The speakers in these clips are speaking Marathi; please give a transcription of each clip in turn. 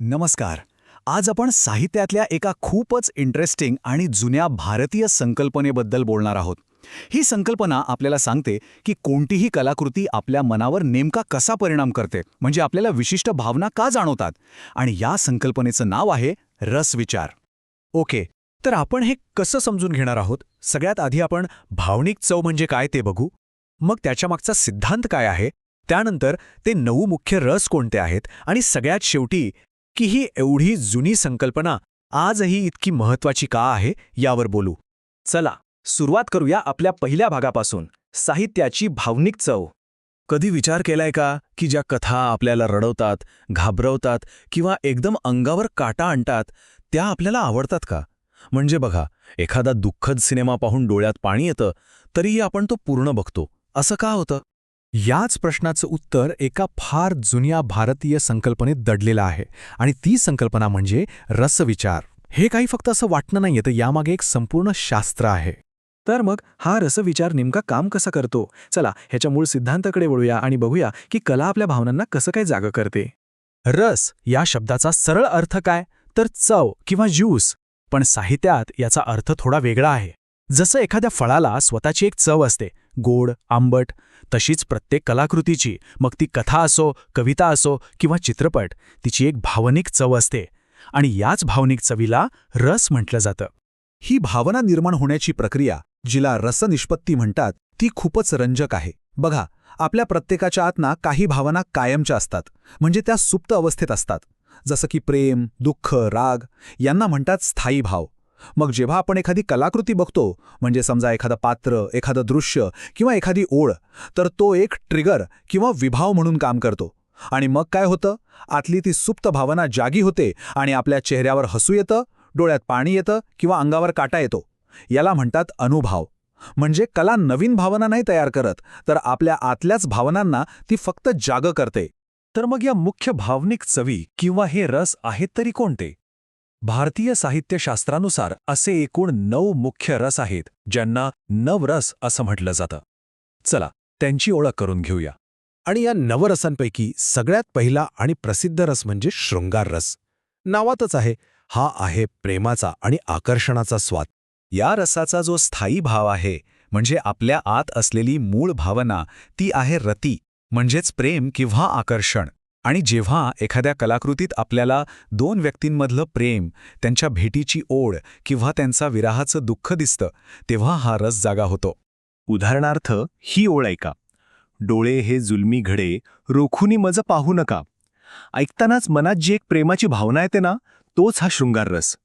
नमस्कार. आज आपण साहित्यातल्या एका खूपच इंटरेस्टिंग आणि जुन्या भारतीय संकल्पनेबद्दल बोलणार आहोत. ही संकल्पना आपल्याला सांगते की कोणतीही कलाकृती आपल्या मनावर नेमका कसा परिणाम करते, म्हणजे आपल्याला विशिष्ट भावना का जाणवतात. आणि या संकल्पनेचं नाव आहे रसविचार. ओके, तर आपण हे कसं समजून घेणार आहोत? सगळ्यात आधी आपण भावनिक चव म्हणजे काय ते बघू. मग त्याच्यामागचा सिद्धांत काय आहे, त्यानंतर ते 9 मुख्य रस कोणते आहेत, आणि सगळ्यात शेवटी की ही एवढी जुनी संकल्पना आजही इतकी महत्त्वाची का आहे यावर बोलू. चला सुरुवात करूया आपल्या पहिल्या भागापासून, साहित्याची भावनिक चव. कधी विचार केलाय का की ज्या कथा आपल्याला रडवतात, घाबरवतात किंवा एकदम अंगावर काटा आणतात, त्या आपल्याला आवडतात का? म्हणजे बघा, एखादा दुःखद सिनेमा पाहून डोळ्यात पाणी येतं, तरीही आपण तो पूर्ण बघतो. असं का होतं? याच प्रश्नाचं उत्तर एका फार जुन्या भारतीय संकल्पनेत दडलेलं आहे, आणि ती संकल्पना म्हणजे रसविचार. हे काही फक्त असं वाटणं नाहीये, तर यामागे एक संपूर्ण शास्त्र आहे. तर मग हा रसविचार नेमका काम कसा करतो? चला ह्याच्या मूळ सिद्धांताकडे वळूया आणि बघूया की कला आपल्या भावनांना कसं काय जागं करते. रस या शब्दाचा सरळ अर्थ काय, तर चव किंवा ज्यूस. पण साहित्यात याचा अर्थ थोडा वेगळा आहे. जसं एखाद्या फळाला स्वतःची एक चव असते, गोड, आंबट, तशीच प्रत्येक कलाकृतीची, मग ती कथा असो, कविता असो किंवा चित्रपट, तिची एक भावनिक चव असते. आणि याच भावनिक चवीला रस म्हटलं जातं. ही भावना निर्माण होण्याची प्रक्रिया, जिला रसनिष्पत्ती म्हणतात, ती खूपच रंजक आहे. बघा, आपल्या प्रत्येकाच्या आतना काही भावना कायमच्या असतात, म्हणजे त्या सुप्त अवस्थेत असतात. जसं की प्रेम, दुःख, राग यांना म्हणतात स्थायी भाव. मग जेव्हा आपण एखादी कलाकृती बघतो, म्हणजे समजा एखादं पात्र, एखादं दृश्य किंवा एखादी ओळ, तर तो एक ट्रिगर किंवा विभाव म्हणून काम करतो. आणि मग काय होतं, आतली ती सुप्त भावना जागी होते आणि आपल्या चेहऱ्यावर हसू येतं, डोळ्यात पाणी येतं किंवा अंगावर काटा येतो. याला म्हणतात अनुभव. म्हणजे कला नवीन भावना नाही तयार करत, तर आपल्या आतल्याच भावनांना ती फक्त जागं करते. तर मग या मुख्य भावनिक चवी किंवा हे रस आहेत तरी कोणते? भारतीय साहित्यशास्त्रानुसार असे एकूण 9 मुख्य रस आहेत, ज्यांना नवरस असं म्हटलं जातं. चला त्यांची ओळख करून घेऊया. आणि या नवरसांपैकी सगळ्यात पहिला आणि प्रसिद्ध रस म्हणजे शृंगार रस. नावातच आहे, हा आहे प्रेमाचा आणि आकर्षणाचा स्वाद. या रसाचा जो स्थायी भाव आहे, म्हणजे आपल्या आत असलेली मूळ भावना, ती आहे रती, म्हणजेच प्रेम किंवा आकर्षण. आणि जेव्हा एखाद्या कलाकृतीत आपल्याला 2 व्यक्तींमधलं प्रेम, त्यांच्या भेटीची ओढ किंवा त्यांचा विरहाचं दुःख दिसतं, तेव्हा हा रस जागा होतो. उदाहरणार्थ ही ओळ ऐका. डोळे हे जुलमी घडे, रोखुनी मज पाहू नका. ऐकतानाच मनात जी एक प्रेमाची भावना येते ना, तोच हा शृंगार रस.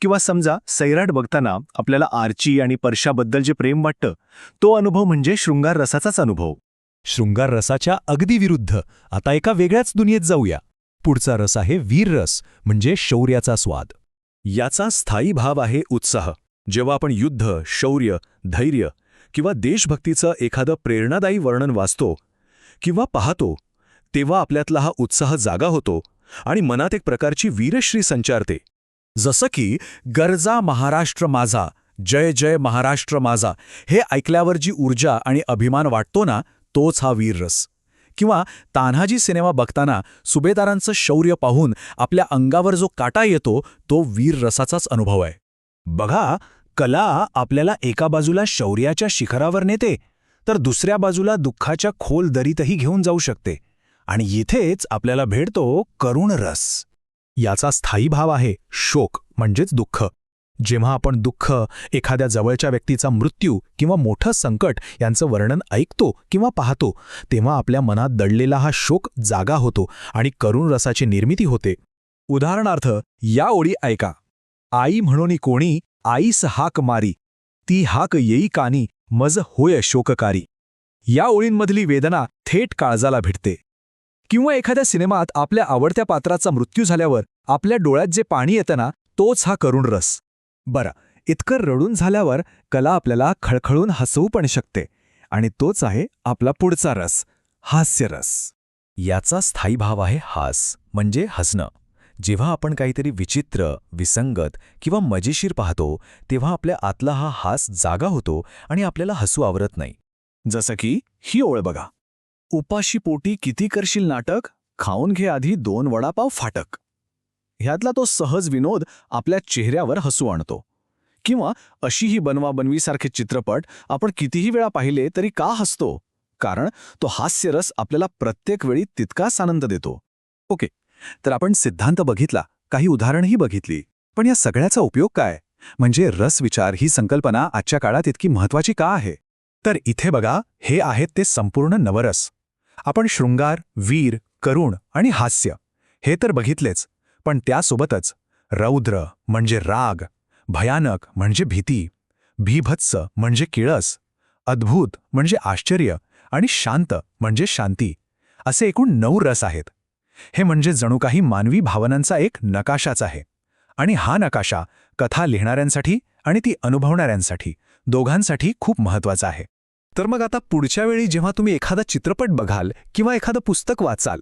किंवा समजा सैराट बघताना आपल्याला आर्ची आणि परशाबद्दल जे प्रेम वाटतं, तो अनुभव म्हणजे शृंगार रसाचाच अनुभव. शृंगार रसाच्या अगदी विरुद्ध आता एका वेगळ्याच दुनियेत जाऊया. पुढचा रस आहे वीर रस, म्हणजे शौर्याचा स्वाद. याचा स्थायी भाव आहे उत्साह. जेव्हा आपण युद्ध, शौर्य, धैर्य किंवा देशभक्तीचं एखादं प्रेरणादायी वर्णन वाचतो किंवा पाहतो, तेव्हा आपल्यातला हा उत्साह जागा होतो आणि मनात एक प्रकारची वीरश्री संचारते. जसं की गर्जा महाराष्ट्र माझा, जय जय महाराष्ट्र माझा, हे ऐकल्यावर जी ऊर्जा आणि अभिमान वाटतो ना, तोच हा वीर रस. किंवा तान्हाजी सिनेमा बघताना सुभेदारांचं शौर्य पाहून आपल्या अंगावर जो काटा येतो, तो वीर रसाचाच अनुभव आहे. बघा, कला आपल्याला एका बाजूला शौर्याच्या शिखरावर नेते, तर दुसऱ्या बाजूला दुःखाच्या खोल दरीतही घेऊन जाऊ शकते. आणि येथेच आपल्याला भेटतो करुण रस. याचा स्थायी भाव आहे शोक, म्हणजेच दुःख. जेव्हा आपण दुःख, एखाद्या जवळच्या व्यक्तीचा मृत्यू किंवा मोठं संकट यांचं वर्णन ऐकतो किंवा पाहतो, तेव्हा आपल्या मनात दडलेला हा शोक जागा होतो आणि करुण रसाची निर्मिती होते. उदाहरणार्थ या ओळी ऐका. आई म्हणून कोणी आईस हाक मारी, ती हाक येई कानी, मज होय शोककारी. या ओळींमधली वेदना थेट काळजाला भिडते. किंवा एखाद्या सिनेमात आपल्या आवडत्या पात्राचा मृत्यू झाल्यावर आपल्या डोळ्यात जे पाणी येतं ना, तोच हा करुण रस. बरं, इतकं रडून झाल्यावर कला आपल्याला खळखळून हसवू पण शकते, आणि तोच आहे आपला पुढचा रस, हास्यरस. याचा स्थायी भाव आहे हास, म्हणजे हसणं. जेव्हा आपण काहीतरी विचित्र, विसंगत किंवा मजेशीर पाहतो, तेव्हा आपल्या आतला हा हास जागा होतो आणि आपल्याला हसू आवरत नाही. जसं की ही ओळ बघा. उपाशी पोटी किती करशील नाटक, खाऊन घे आधी 2 वडापाव फाटक. ह्यातला तो सहज विनोद आपल्या चेहऱ्यावर हसू आणतो. किंवा अशी ही बनवाबनवीसारखे चित्रपट आपण कितीही वेळा पाहिले तरी का हसतो? कारण तो हास्यरस आपल्याला प्रत्येक वेळी तितकाच आनंद देतो. ओके, तर आपण सिद्धांत बघितला, काही उदाहरणंही बघितली. पण या सगळ्याचा उपयोग काय? म्हणजे रसविचार ही संकल्पना आजच्या काळात इतकी महत्वाची का आहे? तर इथे बघा, हे आहेत ते संपूर्ण नवरस. आपण शृंगार, वीर, करुण आणि हास्य हे तर बघितलेच, पण त्यासोबतच रौद्र म्हणजे राग, भयानक म्हणजे भीती, भीभत्स म्हणजे किळस, अद्भुत म्हणजे आश्चर्य आणि शांत म्हणजे शांती, असे एकूण 9 रस आहेत. हे म्हणजे जणू काही मानवी भावनांचा एक नकाशाच आहे. आणि हा नकाशा कथा लिहिणाऱ्यांसाठी आणि ती अनुभवणाऱ्यांसाठी दोघांसाठी खूप महत्वाचा आहे. तर मग आता पुढच्या वेळी जेव्हा तुम्ही एखादा चित्रपट बघाल किंवा एखादं पुस्तक वाचाल,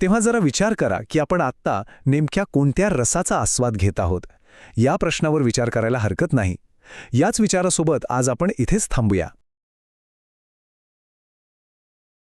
तेव्हा जरा विचार करा की आपण आत्ता नेमक्या कोणत्या रसाचा आस्वाद घेत आहोत. या प्रश्नावर विचार करायला हरकत नाही. याच विचारासोबत आज आपण इथेच थांबूया.